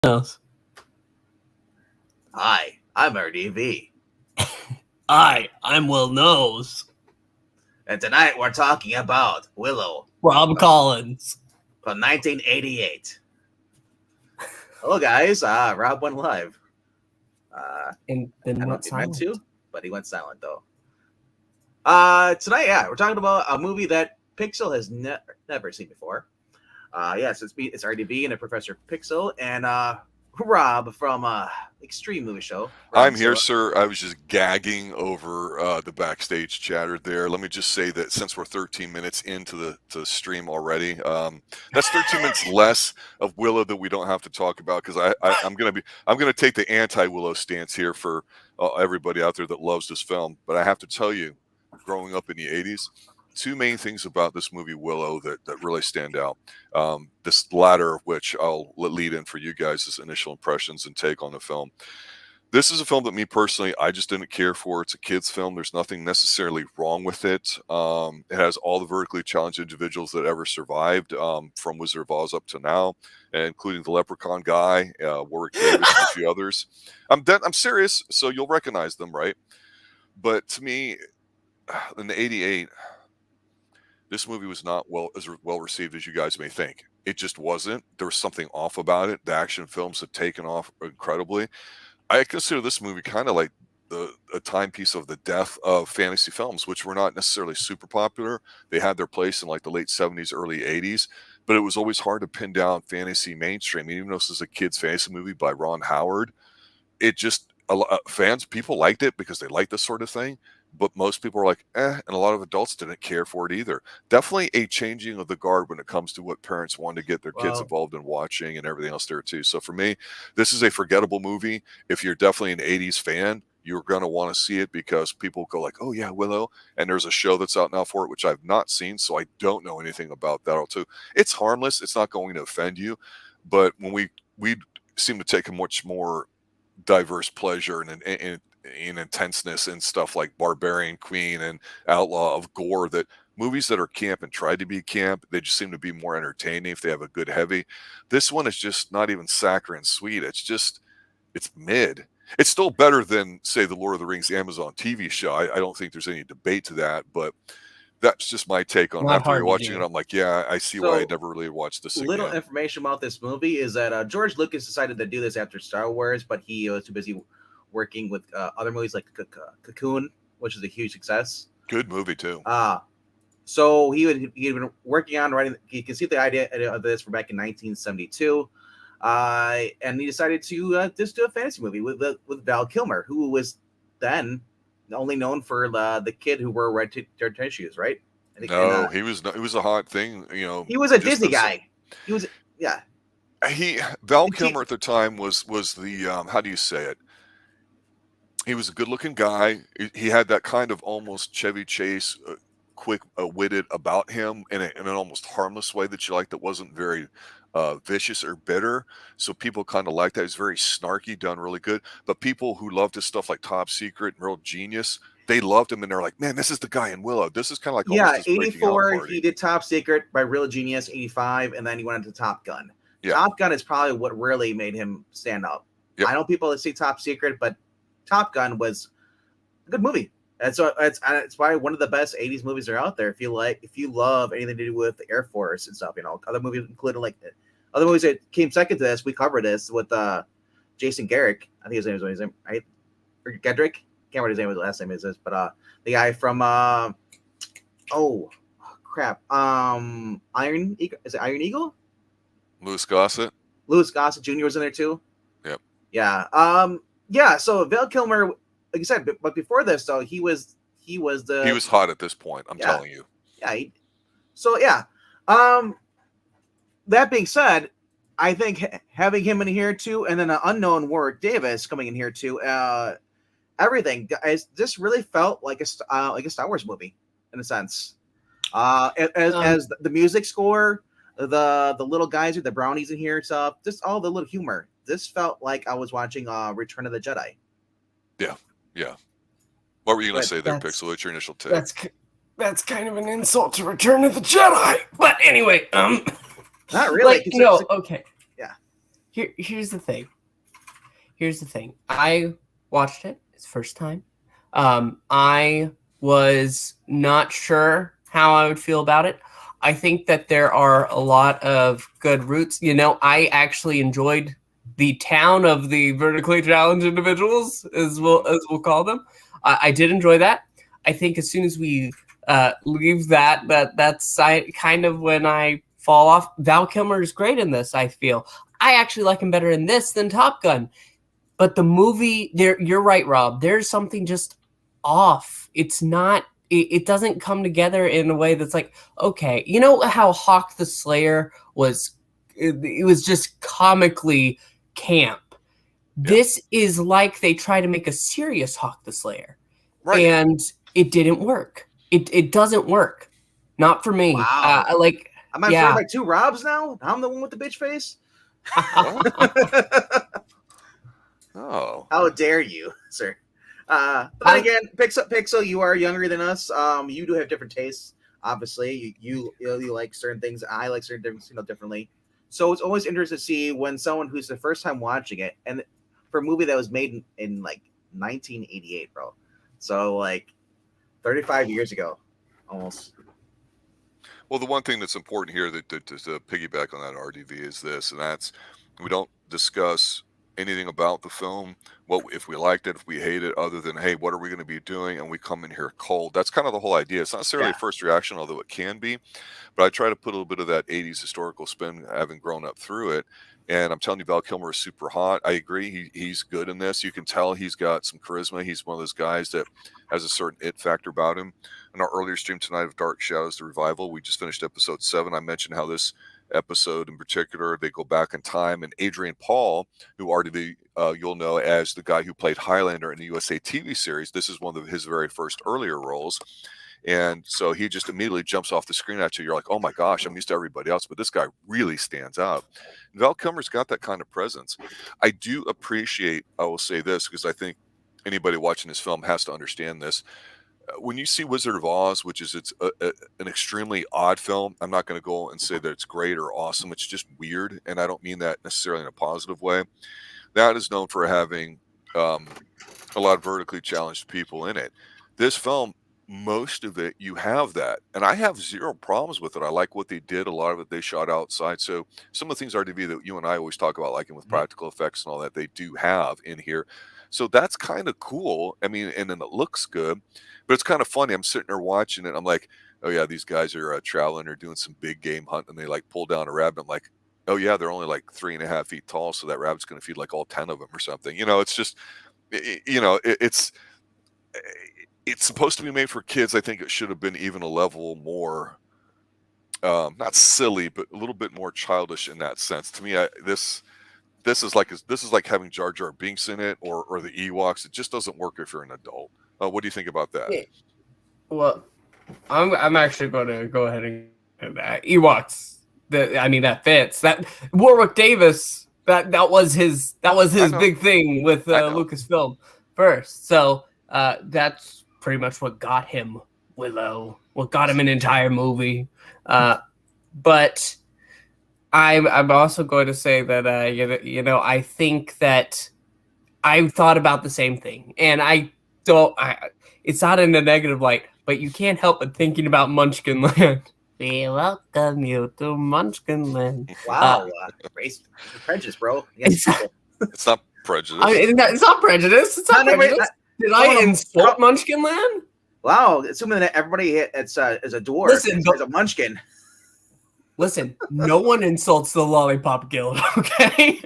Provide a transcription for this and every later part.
Nose. Hi, I'm RDV. Hi, I'm Will Nose. And tonight we're talking about Willow. Rob Collins. From 1988. Hello, guys. Rob went live. And then I don't know went if he meant silent. to, but he went silent, though. Tonight, we're talking about a movie that Pixel has never seen before. Yes, it's RDV and a Professor Pixel and Rob from Extreme Movie Show. Rob, I'm here, sir. I was just gagging over the backstage chatter there. Let me just say that since we're 13 minutes into the stream already, that's 13 minutes less of Willow that we don't have to talk about, because I'm gonna take the anti-Willow stance here for everybody out there that loves this film. But I have to tell you, growing up in the 80s, two main things about this movie Willow that really stand out. This latter of which I'll lead in for you guys' initial impressions and take on the film. This is a film that me personally, I just didn't care for. It's a kid's film. There's nothing necessarily wrong with it. It has all the vertically challenged individuals that ever survived, from Wizard of Oz up to now, including the Leprechaun guy, Warwick Davis, and a few others. I'm serious, so you'll recognize them, right? But to me, in the 88, this movie was not as well received as you guys may think. It just wasn't. There was something off about it. The action films have taken off incredibly. I consider this movie kind of like a timepiece of the death of fantasy films, which were not necessarily super popular. They had their place in like the late 70s, early 80s, but it was always hard to pin down fantasy mainstream. Even though this is a kid's fantasy movie by Ron Howard, it just, people liked it because they liked this sort of thing. But most people are like, and a lot of adults didn't care for it either. Definitely a changing of the guard when it comes to what parents want to get their kids involved in watching and everything else there too. So for me, this is a forgettable movie. If you're definitely an 80s fan, you're going to want to see it because people go like, oh yeah, Willow. And there's a show that's out now for it, which I've not seen. So I don't know anything about that too. It's harmless. It's not going to offend you. But when we seem to take a much more diverse pleasure and in intenseness and stuff like Barbarian Queen and Outlaw of Gore, that movies that are camp and try to be camp, they just seem to be more entertaining if they have a good heavy. This one is just not even saccharine sweet. It's mid. It's still better than, say, the Lord of the Rings Amazon TV show. I don't think there's any debate to that, but that's just my take on it. After rewatching it, I'm like, yeah, I see why I never really watched this again. Little information about this movie is that George Lucas decided to do this after Star Wars, but he was too busy working with other movies like Cocoon, which is a huge success. Good movie too. So he had been working on writing. He conceived the idea of this from back in 1972, and he decided to just do a fantasy movie with Val Kilmer, who was then only known for the kid who wore red shoes, right? No, he was a hot thing. You know, he was a Disney guy. He was Val Kilmer at the time was the how do you say it? He was a good-looking guy. He had that kind of almost Chevy Chase, quick-witted about him in an almost harmless way that you liked, that wasn't very vicious or bitter. So people kind of liked that. He was very snarky, done really good. But people who loved his stuff like Top Secret and Real Genius, they loved him, and they're like, man, this is the guy in Willow. This is kind of like 84, he did Top Secret by Real Genius, 85, and then he went into Top Gun. Yeah. Top Gun is probably what really made him stand up. Yep. I know people that see Top Secret, but Top Gun was a good movie. And so it's probably one of the best 80s movies that are out there. If you love anything to do with the Air Force and stuff, other movies included like other movies that came second to this. We covered this with Jason Garrick. I think his name is right? Or Gedrick. Can't remember his name. His last name is this, but the guy from Iron Eagle. Is it Iron Eagle? Louis Gossett. Louis Gossett Jr. was in there too. Yep. Yeah. Yeah, so Val Kilmer, like I said, but before this, though, he was hot at this point. I'm telling you. Yeah. That being said, I think having him in here too, and then an unknown Warwick Davis coming in here too, everything, guys, this really felt like a Star Wars movie in a sense. As the music score, the little guys with the brownies in here, stuff, just all the little humor. This felt like I was watching Return of the Jedi. Yeah. What were you going to say there, Pixel? What's your initial take? That's kind of an insult to Return of the Jedi. But anyway, not really. okay. Yeah. Here's the thing. I watched it. It's first time. I was not sure how I would feel about it. I think that there are a lot of good routes. I actually enjoyed the town of the vertically challenged individuals, as we'll call them. I did enjoy that. I think as soon as we leave that's kind of when I fall off. Val Kilmer is great in this, I feel. I actually like him better in this than Top Gun. But the movie, you're right, Rob. There's something just off. It's not. It doesn't come together in a way that's like, okay, you know how Hawk the Slayer was? It was just comically camp. Yeah. This is like they try to make a serious Hawk the Slayer, right? And it didn't work. It doesn't work. Not for me. Wow. Am I surrounded by two Robs now? I'm the one with the bitch face. Oh, how dare you, sir? But then again, Pixel, you are younger than us. You do have different tastes. Obviously, you like certain things. I like certain things, differently. So it's always interesting to see when someone who's the first time watching it, and for a movie that was made in like 1988, bro. So like 35 years ago, almost. Well, the one thing that's important here to piggyback on that RDV is this, and that's we don't discuss anything about the film, what if we liked it, if we hate it, other than, hey, what are we going to be doing? And we come in here cold. That's kind of the whole idea. It's not necessarily a first reaction, although it can be, but I try to put a little bit of that 80s historical spin, having grown up through it. And I'm telling you, Val Kilmer is super hot. I agree. He's good in this. You can tell he's got some charisma. He's one of those guys that has a certain it factor about him. In our earlier stream tonight of Dark Shadows, the Revival, we just finished episode 7. I mentioned how this episode in particular, they go back in time, and Adrian Paul, who RDV you'll know as the guy who played Highlander in the USA TV series, this is one of his very first earlier roles. And so he just immediately jumps off the screen at you. You're like, oh my gosh, I'm used to everybody else, but this guy really stands out. And Val Kilmer's got that kind of presence. I do appreciate, I will say this, because I think anybody watching this film has to understand this. When you see Wizard of Oz, which is an extremely odd film, I'm not going to go and say that it's great or awesome. It's just weird, and I don't mean that necessarily in a positive way. That is known for having a lot of vertically challenged people in it. This film, most of it, you have that, and I have zero problems with it. I like what they did. A lot of it they shot outside. So some of the things RDV that you and I always talk about, liking with practical effects and all that, they do have in here. So that's kind of cool. I mean, and then it looks good. But it's kind of funny. I'm sitting there watching it. I'm like, oh, yeah, these guys are traveling. They're doing some big game hunting. And they like pull down a rabbit. I'm like, oh, yeah, they're only like 3.5 feet tall. So that rabbit's going to feed like all 10 of them or something. It's just, it's supposed to be made for kids. I think it should have been even a level more, not silly, but a little bit more childish in that sense. To me, this is like having Jar Jar Binks in it or the Ewoks. It just doesn't work if you're an adult. What do you think about that? Well, I'm actually going to go ahead and Ewoks. That fits. That Warwick Davis. That was his big thing with Lucasfilm first. So that's pretty much what got him Willow. What got him an entire movie. But I'm also going to say that I think that I thought about the same thing, and it's not in a negative light, but you can't help but thinking about Munchkin Land. We welcome you to Munchkin Land. Wow, race prejudice, bro. It's not prejudice. It's not prejudice. It's not prejudice. Did I insult Munchkin Land? Wow, assuming that everybody is a dwarf. Listen, is a Munchkin. Listen, no one insults the Lollipop Guild, okay?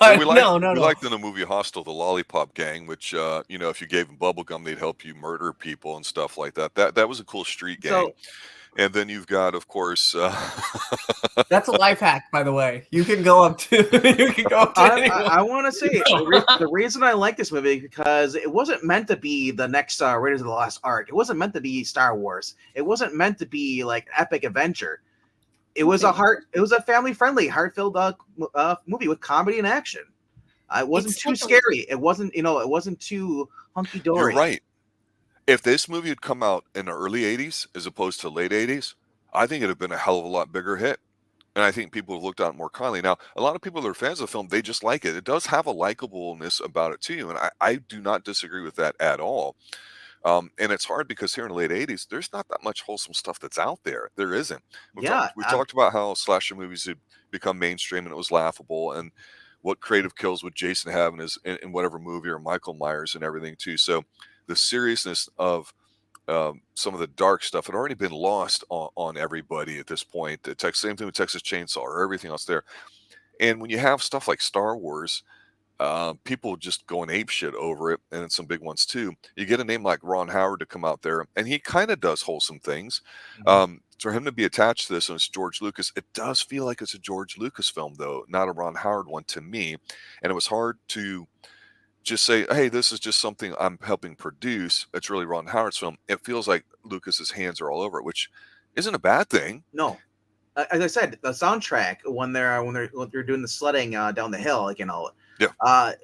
We liked in the movie Hostel, the Lollipop Gang, which, if you gave them bubblegum, they'd help you murder people and stuff like that. That was a cool street gang. And then you've got, of course... That's a life hack, by the way. You can go up to anyone. I want to say, the reason I like this movie is because it wasn't meant to be the next Raiders of the Lost Ark. It wasn't meant to be Star Wars. It wasn't meant to be like epic adventure. It was a family-friendly, heart-filled movie with comedy and action. It wasn't too scary. It wasn't, it wasn't too hunky-dory. You're right. If this movie had come out in the early 80s as opposed to late 80s, I think it'd have been a hell of a lot bigger hit. And I think people have looked at it more kindly. Now, a lot of people that are fans of the film, they just like it. It does have a likableness about it too, and I do not disagree with that at all. And it's hard because here in the late 80s, there's not that much wholesome stuff that's out there. There isn't. We've talked about how slasher movies had become mainstream and it was laughable, and what creative kills would Jason have in whatever movie, or Michael Myers and everything too. So the seriousness of some of the dark stuff had already been lost on everybody at this point. Same thing with Texas Chainsaw or everything else there. And when you have stuff like Star Wars, people just going ape shit over it, and some big ones too. You get a name like Ron Howard to come out there, and he kind of does wholesome things. For him to be attached to this, and it's George Lucas, it does feel like it's a George Lucas film, though, not a Ron Howard one to me. And it was hard to just say, hey, this is just something I'm helping produce. It's really Ron Howard's film. It feels like Lucas's hands are all over it, which isn't a bad thing. No. As I said, the soundtrack when they're doing the sledding down the hill, like, Yeah. Like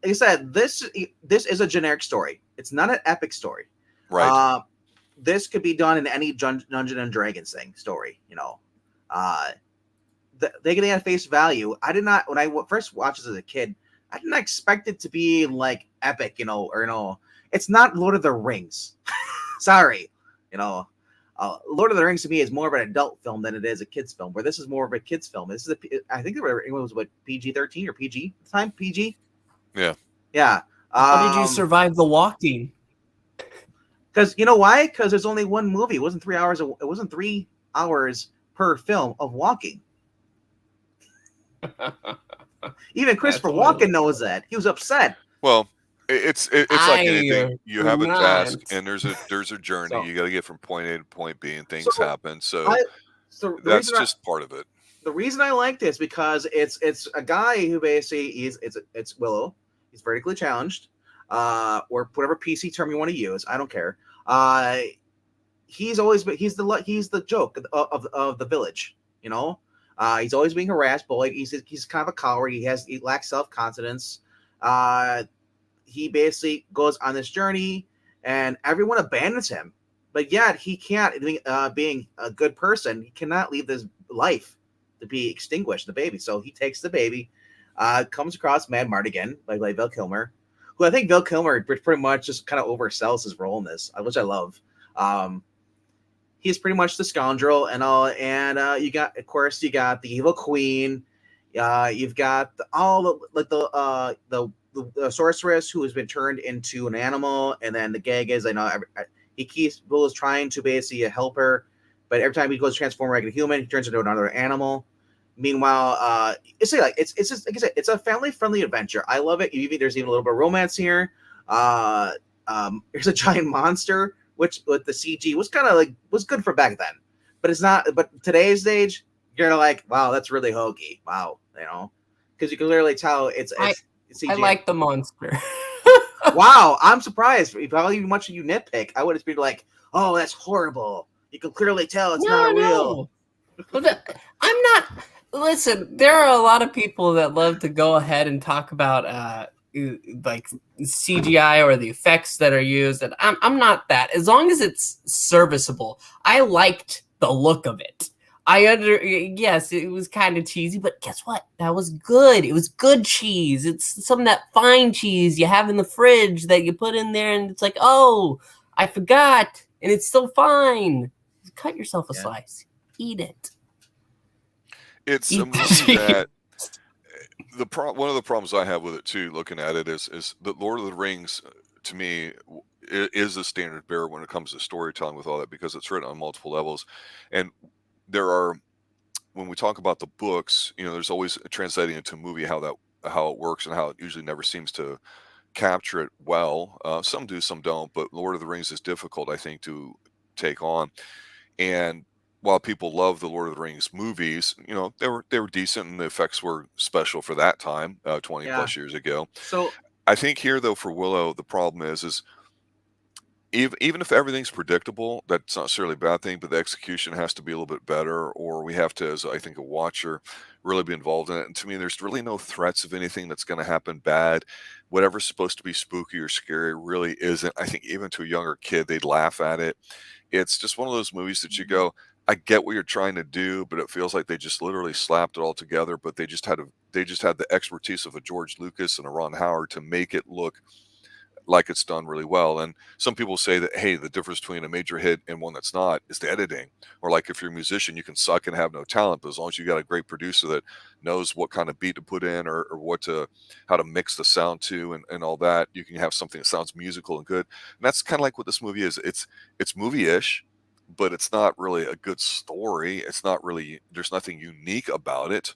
I said, this is a generic story. It's not an epic story. Right. This could be done in any Dungeon and Dragons story. Taking it at face value, I did not, when I first watched this as a kid, I did not expect it to be like epic, it's not Lord of the Rings. Sorry, Lord of the Rings to me is more of an adult film than it is a kid's film, where this is more of a kid's film. This is I think it was what, PG-13 or PG at the time? PG? Yeah. Yeah. How did you survive the walking? Because you know why? Because there's only one movie. It wasn't 3 hours. It wasn't 3 hours per film of walking. Even Christopher Walken knows that. He was upset. Well, it's like anything. You have a task, and there's a journey. So, you got to get from point A to point B, and things happen. So that's just part of it. The reason I like this because it's a guy who basically it's Willow. He's vertically challenged, or whatever PC term you want to use. I don't care. He's the joke of the village. He's always being harassed, bullied. He's kind of a coward. He lacks self-confidence. He basically goes on this journey, and everyone abandons him. But yet he can't, being a good person, he cannot leave this life to be extinguished, the baby. So he takes the baby, comes across Mad Mardigan, like Val Kilmer, who I think Val Kilmer pretty much just kind of oversells his role in this, which I love. He's pretty much the scoundrel and all, and you got the evil queen. You've got the sorceress who has been turned into an animal, and then the gag is, Will is trying to basically help her, but every time he goes to transform like a human, he turns into another animal. Meanwhile, it's just like I said, it's a family friendly adventure. I love it. There's even a little bit of romance here. There's a giant monster, which with the CG was good for back then, but it's not. But today's age, you're like, wow, that's really hokey. Wow, because you can literally tell it's CG. I like the monster. Wow, I'm surprised. If how much you nitpick, I would have been like, oh, that's horrible. You can clearly tell it's not real. I'm not. Listen, there are a lot of people that love to go ahead and talk about like CGI or the effects that are used, and I'm not that. As long as it's serviceable, I liked the look of it. Yes, it was kind of cheesy, but guess what? That was good. It was good cheese. It's some of that fine cheese you have in the fridge that you put in there, and it's like, oh, I forgot, and it's still fine. Cut yourself a slice. Eat it. It's a movie that one of the problems I have with it too, looking at it, is that Lord of the Rings, to me, is a standard bearer when it comes to storytelling with all that, because it's written on multiple levels. And when we talk about the books, there's always translating into a movie how it works, and how it usually never seems to capture it well. Some do, some don't, but Lord of the Rings is difficult, I think, to take on. And while people love the Lord of the Rings movies, they were decent, and the effects were special for that time, 20 plus years ago. So I think here, though, for Willow, the problem is even if everything's predictable, that's not necessarily a bad thing, but the execution has to be a little bit better, or we have to, as I think a watcher, really be involved in it. And to me, there's really no threats of anything that's going to happen bad. Whatever's supposed to be spooky or scary really isn't. I think even to a younger kid, they'd laugh at it. It's just one of those movies that you go, I get what you're trying to do, but it feels like they just literally slapped it all together. But they just had the expertise of a George Lucas and a Ron Howard to make it look like it's done really well. And some people say that, hey, the difference between a major hit and one that's not is the editing. Or like if you're a musician, you can suck and have no talent, but as long as you got a great producer that knows what kind of beat to put in or how to mix the sound to and all that, you can have something that sounds musical and good. And that's kind of like what this movie is. It's movie-ish, but it's not really a good story. It's not really, there's nothing unique about it.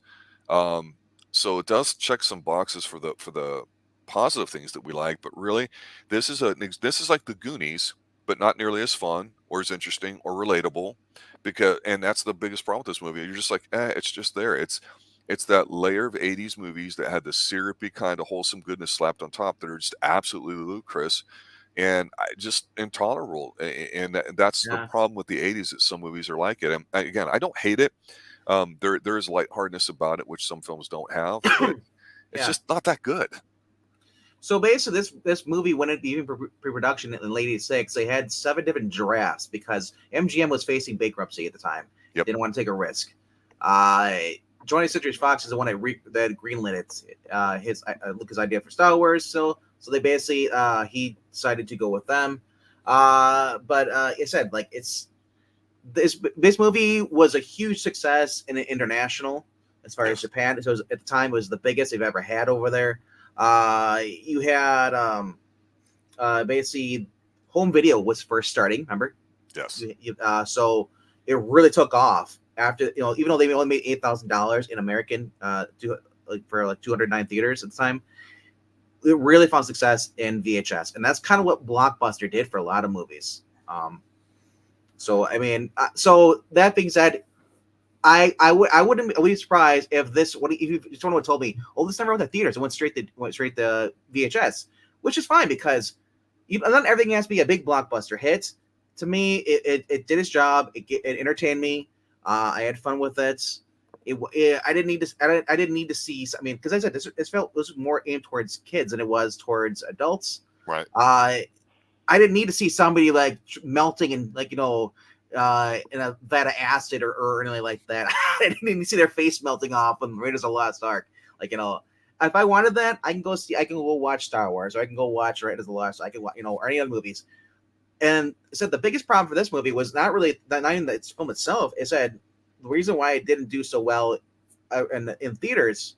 So it does check some boxes for the positive things that we like, but really this is like the Goonies, but not nearly as fun or as interesting or relatable, and that's the biggest problem with this movie. You're just like, it's just there. It's that layer of 80s movies that had the syrupy kind of wholesome goodness slapped on top that are just absolutely ludicrous and just intolerable. And that's the problem with the 80s, that some movies are like it. And again, I don't hate it. There is lightheartedness about it, which some films don't have, but it's just not that good. So basically, this movie went into even pre-production in late '86. They had 7 different drafts because MGM was facing bankruptcy at the time. Yep. Didn't want to take a risk. 20th Century Fox is the one that greenlit it. His Lucas' idea for Star Wars. So they basically he decided to go with them. But it said like this movie was a huge success in international as far as Japan. So at the time, it was the biggest they've ever had over there. You had basically home video was first starting. Remember? Yes. So it really took off after, even though they only made $8,000 in American for like 209 theaters at the time. It really found success in VHS, and that's kind of what Blockbuster did for a lot of movies. So I mean, so that being said, I wouldn't be surprised if someone would told me, "Oh, this never went to theaters; it went straight to VHS," which is fine because not everything has to be a big blockbuster hit. To me, it did its job. It entertained me. I had fun with it. I didn't need to see. I mean, because I said this was more aimed towards kids than it was towards adults. Right. I didn't need to see somebody like melting and in a vat of acid or anything like that. I didn't even see their face melting off on Raiders of the Lost Ark. If I wanted that, I can go watch Star Wars, or I can go watch Raiders of the Lost. I can or any other movies. And it said the biggest problem for this movie was not even the film itself. It said the reason why it didn't do so well in theaters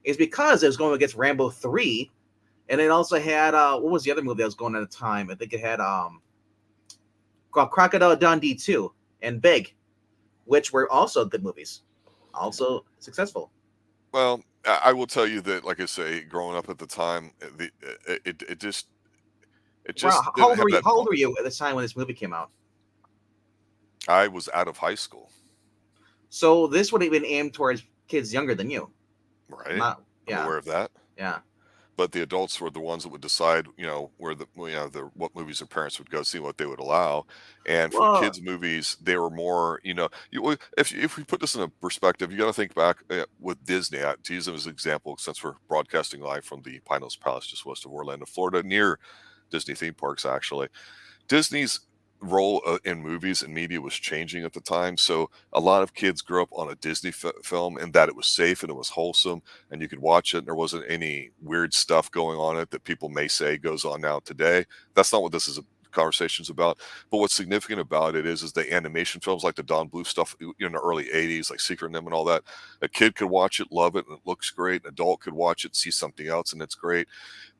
is because it was going against Rambo 3, and it also had what was the other movie that was going at the time? I think it had Crocodile Dundee 2 and Big, which were also good movies, also successful. Well, I will tell you that, like I say, growing up at the time, it just Wow, how old were you at the time when this movie came out? I was out of high school. So this would have been aimed towards kids younger than you. Right. I'm aware of that. Yeah. But the adults were the ones that would decide, where what movies their parents would go see, what they would allow. And for kids' movies, they were more, if we put this in a perspective, you got to think back with Disney. To use them as an example, since we're broadcasting live from the Pine Hills Palace just west of Orlando, Florida, near Disney theme parks, actually. Disney's role in movies and media was changing at the time, so a lot of kids grew up on a Disney film, and that it was safe and it was wholesome and you could watch it and there wasn't any weird stuff going on it that people may say goes on now today. That's not what this is conversation's about. But what's significant about it is the animation films like the Don Bluth stuff in the early 80s, like Secret NIMH and all that. A kid could watch it, love it, and it looks great. An adult could watch it, see something else, and it's great.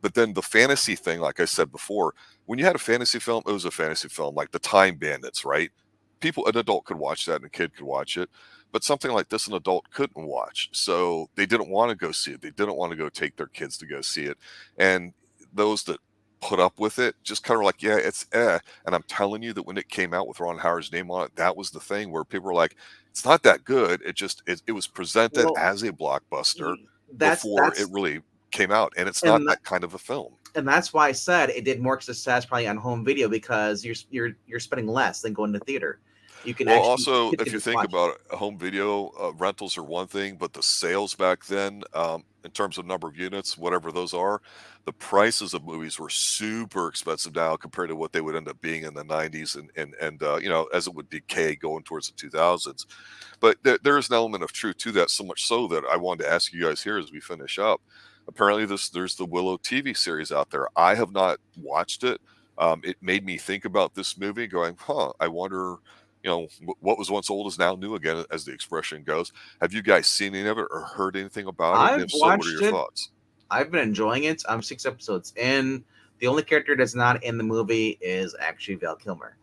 But then the fantasy thing, like I said before, when you had a fantasy film, it was a fantasy film, like the Time Bandits, right? An adult could watch that and a kid could watch it. But something like this, an adult couldn't watch. So they didn't want to go see it. They didn't want to go take their kids to go see it. And those that put up with it just kind of like, yeah, it's And I'm telling you that when it came out with Ron Howard's name on it, that was the thing where people were like, it's not that good. It was presented as a blockbuster before it really came out, and it's not that kind of a film. And that's why I said it did more success probably on home video, because you're spending less than going to theater. You can Well, actually also, kids if can you just think watch it. about home video rentals are one thing, but the sales back then, in terms of number of units, whatever those are, the prices of movies were super expensive now compared to what they would end up being in the 90s and you know, as it would decay going towards the 2000s. But there is an element of truth to that, so much so that I wanted to ask you guys here as we finish up. Apparently, there's the Willow TV series out there. I have not watched it. It made me think about this movie, going, "Huh, I wonder, you know, what was once old is now new again," as the expression goes. Have you guys seen any of it or heard anything about it? And I've if so, what are watched your it. thoughts? I've been enjoying it. I'm 6 episodes in. The only character that's not in the movie is actually Val Kilmer.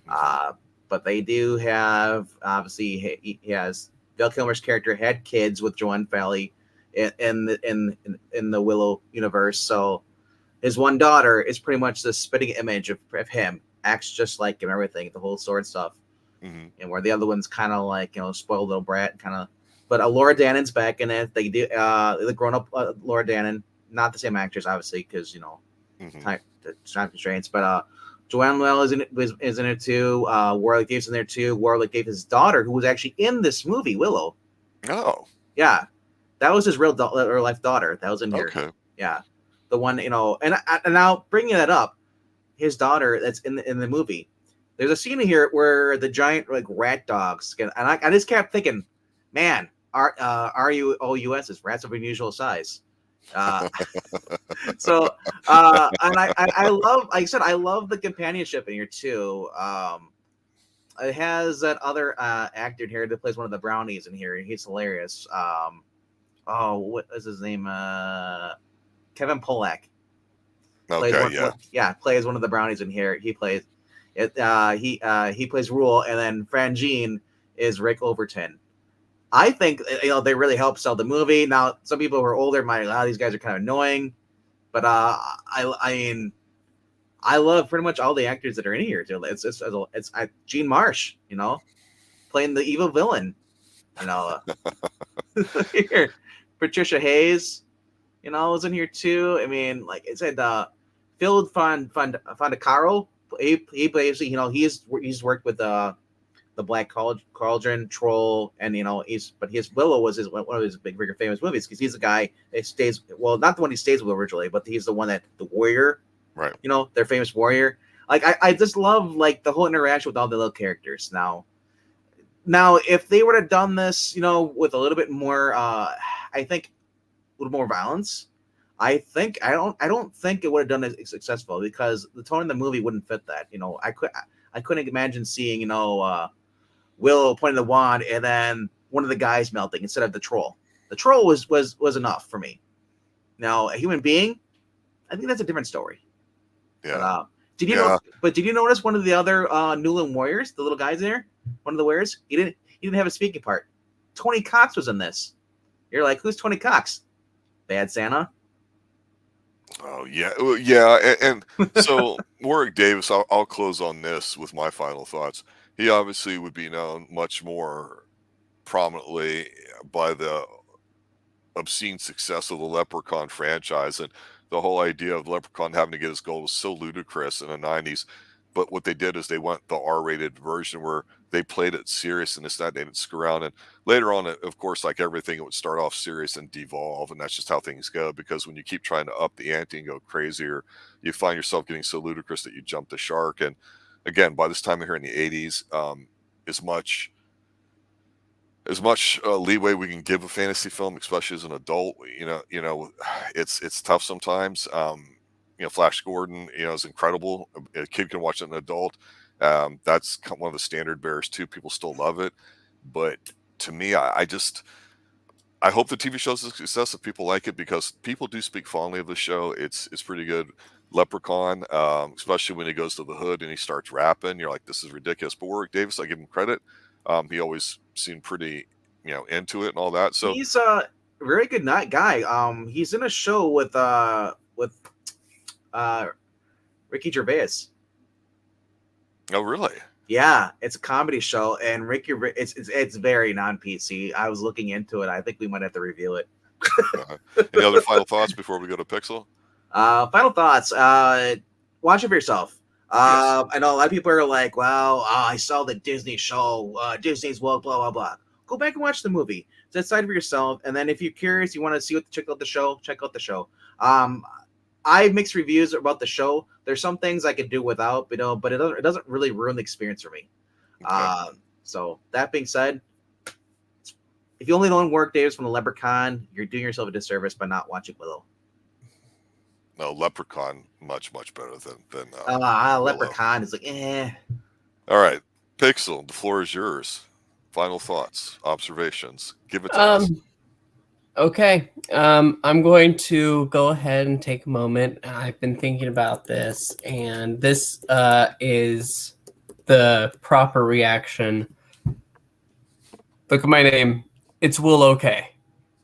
But they do have, obviously, he has Val Kilmer's character had kids with Joanne Whalley in the Willow universe. So his one daughter is pretty much the spitting image of him, acts just like him, everything, the whole sword stuff. And where the other one's kind of like, you know, spoiled little brat, kind of. But Elora Danan's back in it. They do the grown up Elora Danan, not the same actress, obviously, because you know, time constraints. But Joanne Well is in it too. Warwick Dave's in there too. Warwick Dave, his daughter, who was actually in this movie, Willow. Oh, Yeah, that was his real life daughter. That was in here. okay. Yeah, the one, you know, and now bringing that up, his daughter that's in the movie. There's a scene here where the giant like rat dogs get, and I just kept thinking, man, RUOUS is rats of unusual size. So and I love, like I said, I love the companionship in here too. It has that other actor in here that plays one of the brownies in here. He's hilarious. What is his name? Kevin Pollak. Plays one of the brownies in here. He plays it. He plays Wooll, and then Frangine is Rick Overton. I think, you know, they really help sell the movie. Now, some people who are older might, these guys are kind of annoying, but I mean, I love pretty much all the actors that are in here too. It's Gene Marsh, you know, playing the evil villain. You know, here, Patricia Hayes, you know, was in here too. I mean, like it said, Phil Fondacaro. He basically, you know, he's worked with the Black Cauldron, Troll, and you know his Willow was one of his bigger famous movies because he's the guy that stays, well, not the one he stays with originally, but he's the one that the warrior, right? You know, their famous warrior. Like I just love like the whole interaction with all the little characters. Now if they would have done this, you know, with a little bit more, I think a little more violence, I don't think it would have done it successful because the tone of the movie wouldn't fit that. You know, I couldn't imagine seeing, you know, Willow pointing the wand and then one of the guys melting instead of the troll. The troll was enough for me. Now, a human being, I think that's a different story. Yeah. Did you notice one of the other Newland warriors, the little guys there, one of the warriors, he didn't have a speaking part. Tony Cox was in this. You're like, who's Tony Cox? Bad Santa. Oh yeah, yeah, and so Warwick Davis. I'll close on this with my final thoughts. He obviously would be known much more prominently by the obscene success of the Leprechaun franchise, and the whole idea of Leprechaun having to get his goal was so ludicrous in the '90s. But what they did is they went the R-rated version where they played it serious and they didn't screw around. And later on, of course, like everything, it would start off serious and devolve, and that's just how things go. Because when you keep trying to up the ante and go crazier, you find yourself getting so ludicrous that you jump the shark. And again, by this time here in the '80s, as much leeway we can give a fantasy film, especially as an adult, you know, it's tough sometimes. You know, Flash Gordon, you know, is incredible. A kid can watch it, an adult. That's one of the standard bearers too. People still love it, but to me, I hope the TV show's a success if people like it because people do speak fondly of the show. It's pretty good. Leprechaun, especially when he goes to the hood and he starts rapping, you're like, this is ridiculous. But Warwick Davis, I give him credit. He always seemed pretty, you know, into it and all that. So he's a very good guy. He's in a show with Ricky Gervais. Oh, really? Yeah, it's a comedy show, and Ricky, it's very non-PC. I was looking into it. I think we might have to review it. Any other final thoughts before we go to Pixel? Final thoughts. Watch it for yourself. I know a lot of people are like, well, I saw the Disney show, Disney's World, blah, blah, blah. Go back and watch the movie. Decide for yourself. And then if you're curious, you want to check out the show. I have mixed reviews about the show. There's some things I could do without, but it doesn't really ruin the experience for me. Okay. So that being said, if you only learn work days from the Leprechaun, you're doing yourself a disservice by not watching Willow. No, Leprechaun much better than Leprechaun is like All right, Pixel, the floor is yours. Final thoughts, observations. Give it to us. Okay. I'm going to go ahead and take a moment. I've been thinking about this, and this is the proper reaction. Look at my name. It's Wooll. Okay.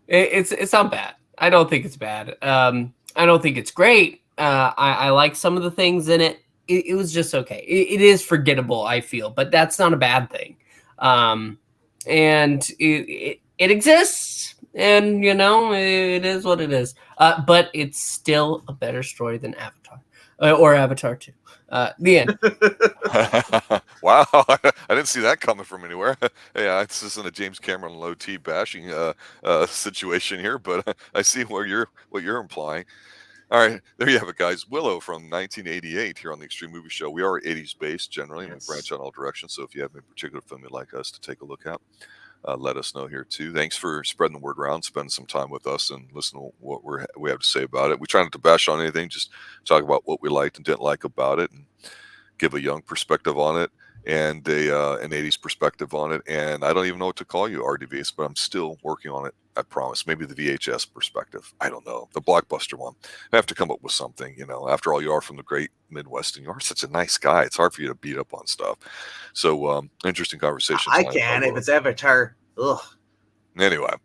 It's not bad. I don't think it's bad. I don't think it's great. I like some of the things in it. It was just okay. It is forgettable, I feel, but that's not a bad thing. And it exists, and it is what it is. But it's still a better story than Avatar, or Avatar 2. The end. Wow, I didn't see that coming from anywhere. Yeah, this isn't a James Cameron low T bashing situation here, but I see what you're implying. All right, there you have it, guys. Willow from 1988 here on the Extreme Movie Show. We are 80s based generally, and we branch out in all directions. So if you have a particular film you'd like us to take a look at, let us know here too. Thanks for spreading the word around, spending some time with us, and listen to what we have to say about it. We try not to bash on anything, just talk about what we liked and didn't like about it, and give a young perspective on it and an 80s perspective on it. And I don't even know what to call you, RDVs, but I'm still working on it. I promise. Maybe the VHS perspective. I don't know. The blockbuster one. I have to come up with something, After all, you are from the great Midwest, and you are such a nice guy. It's hard for you to beat up on stuff. So, interesting conversation. I can if it's Avatar. Ugh. Anyway. All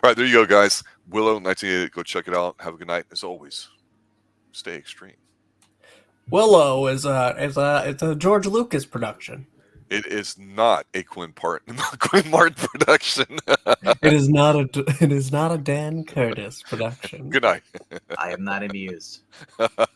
right, there you go, guys. Willow, 1988. Go check it out. Have a good night. As always, stay extreme. Willow is a George Lucas production. It is not a Quinn Martin production. It is not a Dan Curtis production. Good night. I am not amused.